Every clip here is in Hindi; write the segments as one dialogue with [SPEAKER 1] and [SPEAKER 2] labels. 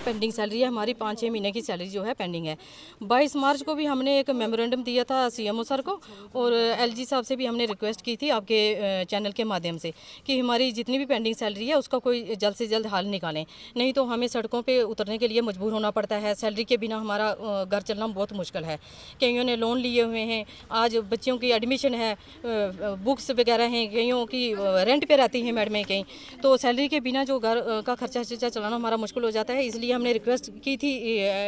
[SPEAKER 1] पेंडिंग सैलरी है हमारी, 5-6 महीने की सैलरी जो है पेंडिंग है। 22 मार्च को भी हमने एक मेमोरेंडम दिया था सीएमओ सर को, और एलजी साहब से भी हमने रिक्वेस्ट की थी आपके चैनल के माध्यम से कि हमारी जितनी भी पेंडिंग सैलरी है उसका कोई जल्द से जल्द हल निकालें, नहीं तो हमें सड़कों पे उतरने के लिए मजबूर होना पड़ता है। सैलरी के बिना हमारा घर चलना बहुत मुश्किल है। कईयों ने लोन लिए हुए हैं, आज बच्चों की एडमिशन है, बुक्स वगैरह हैं, कईयों की रेंट पे रहती हैं मैडमें कहीं, तो सैलरी के बिना जो घर का खर्चा चलाना हमारा मुश्किल हो जाता है। इसलिए हमने रिक्वेस्ट की थी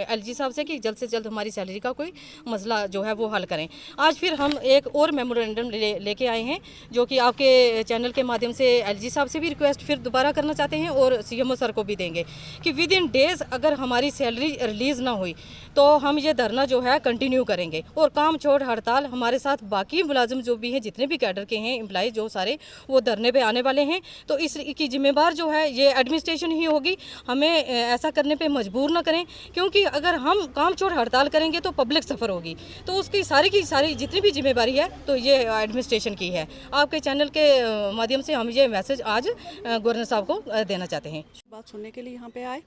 [SPEAKER 1] एलजी साहब से कि जल्द से जल्द हमारी सैलरी का कोई मसला जो है वो हल करें। आज फिर हम एक और मेमोरेंडम लेके आए हैं, जो कि आपके चैनल के माध्यम से एलजी साहब से भी रिक्वेस्ट फिर दोबारा करना चाहते हैं और सीएमओ सर को भी देंगे कि विद इन डेज अगर हमारी सैलरी रिलीज़ ना हुई तो हम ये धरना जो है कंटिन्यू करेंगे, और काम छोड़ हड़ताल हमारे साथ बाकी मुलाजिम जो भी हैं, जितने भी कैडर के हैं एम्प्लॉय जो सारे, वो धरने पे आने वाले हैं। तो इसकी जिम्मेदार जो है ये एडमिनिस्ट्रेशन ही होगी। हमें ऐसा करने पे मजबूर ना करें, क्योंकि अगर हम काम छोड़ हड़ताल करेंगे तो पब्लिक सफ़र होगी, तो उसकी सारी की सारी जितनी भी जिम्मेदारी है तो ये एडमिनिस्ट्रेशन की है। आपके चैनल के माध्यम से हम ये मैसेज आज गवर्नर साहब को देना चाहते हैं।
[SPEAKER 2] बात सुनने के लिए यहाँ पे आए।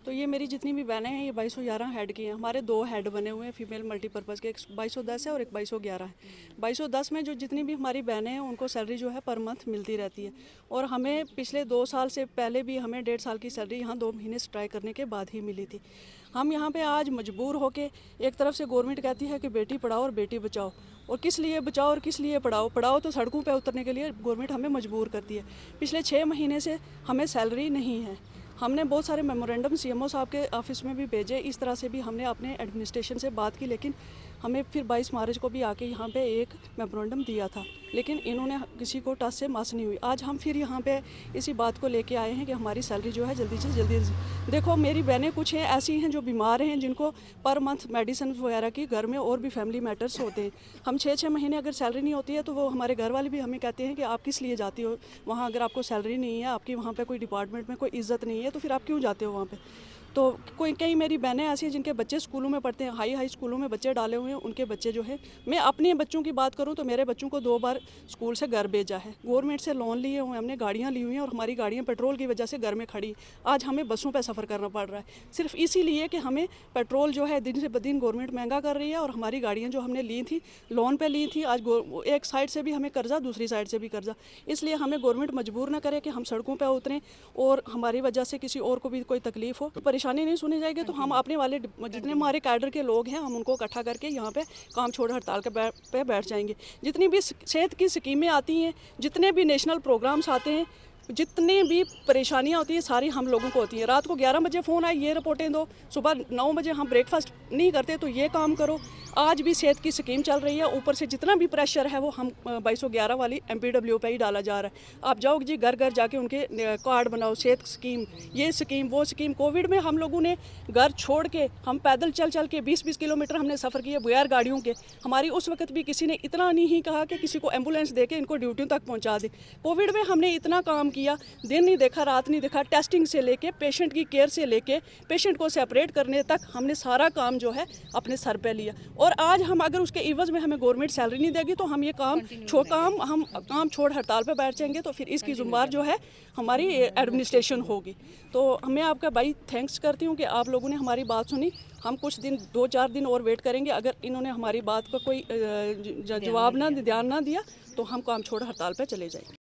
[SPEAKER 2] तो ये मेरी जितनी भी बहनें हैं ये 2211 हेड की हैं। हमारे 2 हेड बने हुए हैं फीमेल मल्टीपर्पज़ के, एक 2210 है और एक 2211 है। 2210 में जो जितनी भी हमारी बहनें हैं उनको सैलरी जो है पर मंथ मिलती रहती है, और हमें पिछले 2 साल से पहले भी हमें 1.5 साल की सैलरी यहाँ 2 महीने स्ट्राइक करने के बाद ही मिली थी। हम यहाँ पे आज मजबूर होके, एक तरफ से गवर्नमेंट कहती है कि बेटी पढ़ाओ और बेटी बचाओ, और किस लिए बचाओ और किस लिए पढ़ाओ तो सड़कों पे उतरने के लिए गवर्नमेंट हमें मजबूर करती है। पिछले 6 महीने से हमें सैलरी नहीं है। हमने बहुत सारे मेमोरेंडम सीएमओ साहब के ऑफिस में भी भेजे, इस तरह से भी हमने अपने एडमिनिस्ट्रेशन से बात की, लेकिन हमें फिर 22 मार्च को भी आके यहाँ पे एक मेमोरेंडम दिया था, लेकिन इन्होंने किसी को टस से मस नहीं हुई। आज हम फिर यहाँ पे इसी बात को लेके आए हैं कि हमारी सैलरी जो है जल्दी से जल्दी। देखो मेरी बहनें कुछ हैं ऐसी हैं जो बीमार हैं, जिनको पर मंथ मेडिसिन वगैरह की घर में और भी फैमिली मैटर्स होते हैं। हम 6-6 महीने अगर सैलरी नहीं होती है तो वो हमारे घर वाले भी हमें कहते हैं कि आप किस लिए जाती हो वहाँ, अगर आपको सैलरी नहीं है, आपकी वहाँ पर कोई डिपार्टमेंट में कोई इज्जत नहीं है, तो फिर आप क्यों जाते हो वहाँ पर। तो कई मेरी बहनें ऐसी हैं जिनके बच्चे स्कूलों में पढ़ते हैं, हाई स्कूलों में बच्चे डाले हुए हैं, उनके बच्चे जो है, मैं अपने बच्चों की बात करूं तो मेरे बच्चों को 2 बार स्कूल से घर भेजा है। गवर्नमेंट से लोन लिए हुए हमने, गाड़ियां ली हुई हैं, और हमारी गाड़ियां पेट्रोल की वजह से घर में खड़ी। आज हमें बसों पर सफ़र करना पड़ रहा है, सिर्फ इसीलिए कि हमें पेट्रोल जो है दिन से दिन गवर्नमेंट महंगा कर रही है, और हमारी गाड़ियाँ जो हमने ली थी लोन पर ली थी, आज एक साइड से भी हमें कर्जा, दूसरी साइड से भी कर्जा। इसलिए हमें गवर्नमेंट मजबूर ना करे कि हम सड़कों पर उतरें और हमारी वजह से किसी और को भी कोई तकलीफ हो, परेशानी नहीं सुनी जाएगी। तो हम अपने वाले जितने हमारे कैडर के लोग हैं हम उनको इकट्ठा करके यहाँ पे काम छोड़ हड़ताल पे बैठ जाएंगे। जितनी भी सेहत की स्कीमें आती हैं, जितने भी नेशनल प्रोग्राम्स आते हैं, जितनी भी परेशानियाँ होती हैं सारी हम लोगों को होती हैं। रात को 11 बजे फ़ोन आए ये रिपोर्टें दो, सुबह 9 बजे हम ब्रेकफास्ट नहीं करते तो ये काम करो। आज भी सेहत की स्कीम चल रही है, ऊपर से जितना भी प्रेशर है वो हम 2211 वाली MPW पे ही डाला जा रहा है। आप जाओ जी घर घर जाके उनके कार्ड बनाओ, सेहत स्कीम, ये स्कीम वो स्कीम। कोविड में हम लोगों ने घर छोड़ के हम पैदल चल के 20-20 किलोमीटर हमने सफ़र किया बगैर गाड़ियों के। हमारी उस वक्त भी किसी ने इतना नहीं कहा कि किसी को एम्बुलेंस दे के इनको ड्यूटियों तक पहुँचा दे। कोविड में हमने इतना काम किया, दिन नहीं देखा रात नहीं देखा, टेस्टिंग से लेके पेशेंट की केयर से लेके पेशेंट को सेपरेट करने तक हमने सारा काम जो है अपने सर पे लिया। और आज हम अगर उसके इवज में हमें गवर्नमेंट सैलरी नहीं देगी तो हम ये काम छोड़ हड़ताल पे बैठ जाएंगे, तो फिर इसकी जिम्मेदार जो है हमारी एडमिनिस्ट्रेशन होगी। तो मैं आपका भाई थैंक्स करती हूँ कि आप लोगों ने हमारी बात सुनी। हम कुछ दिन 2-4 दिन और वेट करेंगे, अगर इन्होंने हमारी बात का कोई जवाब ध्यान ना दिया तो हम काम छोड़ हड़ताल पर चले जाएंगे।